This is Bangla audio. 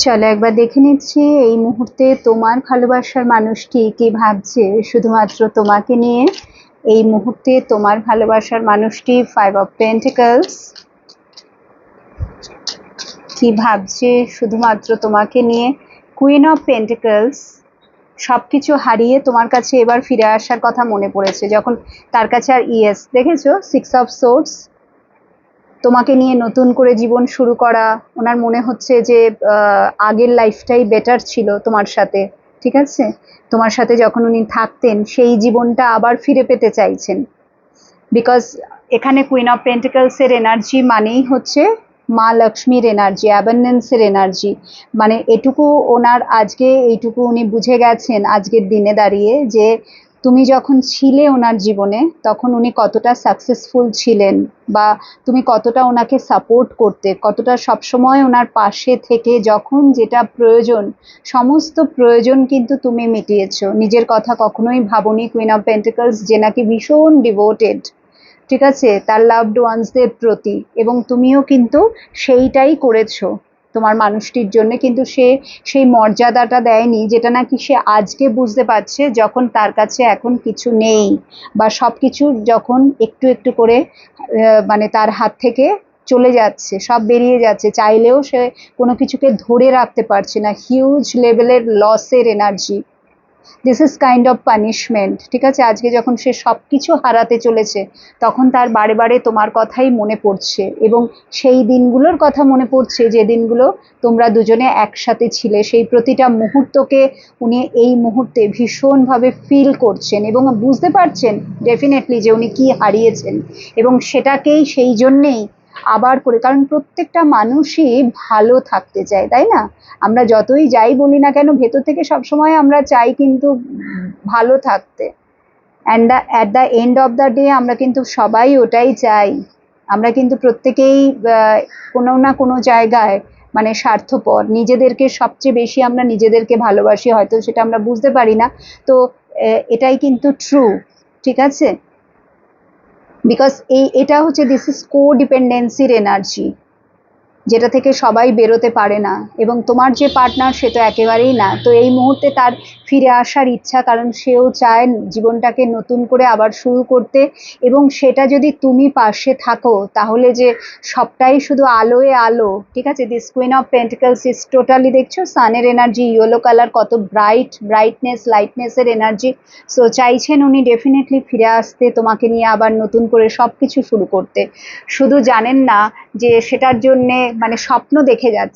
চলো একবার দেখে নিচ্ছি এই মুহূর্তে তোমার ভালোবাসার মানুষটি কি ভাবছে শুধুমাত্র তোমাকে নিয়ে। এই মুহূর্তে তোমার ভালোবাসার মানুষটি 5 অফ পেন্টিকলস কি ভাবছে শুধুমাত্র তোমাকে নিয়ে। কুইন অফ পেন্টিকলস সবকিছু হারিয়ে তোমার কাছে এবার ফিরে আসার কথা মনে পড়েছে যখন তার কাছে। আর ইয়েস, দেখেছো 6 অফ সোর্ডস, তোমাকে নিয়ে নতুন করে জীবন শুরু করা। ওনার মনে হচ্ছে যে আগের লাইফটাই বেটার ছিল তোমার সাথে, ঠিক আছে? তোমার সাথে যখন উনি থাকতেন সেই জীবনটা আবার ফিরে পেতে চাইছেন। বিকজ এখানে কুইন অফ পেন্টিকলসের এনার্জি মানেই হচ্ছে মা লক্ষ্মীর এনার্জি, অ্যাবান্ডেন্সের এনার্জি। মানে এটুকু ওনার আজকে এইটুকু উনি বুঝে গেছেন আজকের দিনে দাঁড়িয়ে যে তুমি যখন ছিলে ওনার জীবনে তখন উনি কতটা সাকসেসফুল ছিলেন, বা তুমি কতটা ওনাকে সাপোর্ট করতে, কতটা সবসময় ওনার পাশে থেকে যখন যেটা প্রয়োজন সমস্ত প্রয়োজন কিন্তু তুমি মিটিয়েছো। নিজের কথা কখনোই ভাবোনি কুইন অফ পেন্টিকলস, যে নাকি ভীষণ ডিভোটেড, ঠিক আছে, তার লাভড ওয়ান্সদের প্রতি। এবং তুমিও কিন্তু সেইটাই করেছো তোমার মানুষটির জন্য, কিন্তু সে সেই মর্যাদাটা দেয়নি যেটা নাকি সে আজকে বুঝতে পারছে যখন তার কাছে এখন কিছু নেই, বা সব কিছু যখন একটু একটু করে মানে তার হাত থেকে চলে যাচ্ছে, সব বেরিয়ে যাচ্ছে, চাইলেও সে কোনো কিছুকে ধরে রাখতে পারছে না। হিউজ লেভেলের লসের energy, this is kind of punishment, ঠিক আছে? আজকে যখন সে সব কিছু হারাতে চলেছে তখন তার বারে বারে তোমার কথাই মনে পড়ছে, এবং সেই দিনগুলোর কথা মনে পড়ছে যে দিনগুলো তোমরা দুজনে একসাথে ছিলে। সেই প্রতিটা মুহূর্তকে উনি এই মুহূর্তে ভীষণভাবে ফিল করছেন এবং বুঝতে পারছেন ডেফিনেটলি যে উনি কি হারিয়েছেন, এবং সেটাকেই সেই জন্যেই আবার করে, কারণ প্রত্যেকটা মানুষই ভালো থাকতে চায়, তাই না? আমরা যতই যাই বলি না কেন ভেতর থেকে সবসময় আমরা চাই কিন্তু ভালো থাকতে। And at the end of the day আমরা কিন্তু সবাই ওটাই চাই। আমরা কিন্তু প্রত্যেকেই কোনো না কোনো জায়গায় মানে স্বার্থপর, নিজেদেরকে সবচেয়ে বেশি আমরা নিজেদেরকে ভালোবাসি, হয়তো সেটা আমরা বুঝতে পারি না। তো এটাই কিন্তু ট্রু, ঠিক আছে? বিকজ এটা হচ্ছে দিস ইজ কো ডিপেন্ডেন্সির এনার্জি, যেটা থেকে সবাই বেরোতে পারে না। এবং তোমার যে পার্টনার সে তো একেবারেই না। তো এই মুহূর্তে তার ফিরে আসার ইচ্ছা, কারণ সেও চায় জীবনটাকে নতুন করে আবার শুরু করতে, এবং সেটা যদি তুমি পাশে থাকো তাহলে যে সবটাই শুধু আলোয় আলো, ঠিক আছে? This queen of pentacles is totally, দেখছো সানের এনার্জি, ইয়েলো কালার, কত ব্রাইটনেস, লাইটনেসের এনার্জি। সো চাইছেন উনি ডেফিনেটলি ফিরে আসতে, তোমাকে নিয়ে আবার নতুন করে সব কিছু শুরু করতে। শুধু জানেন না যে সেটার জন্যে মানে স্বপ্ন দেখে যাচ্ছে।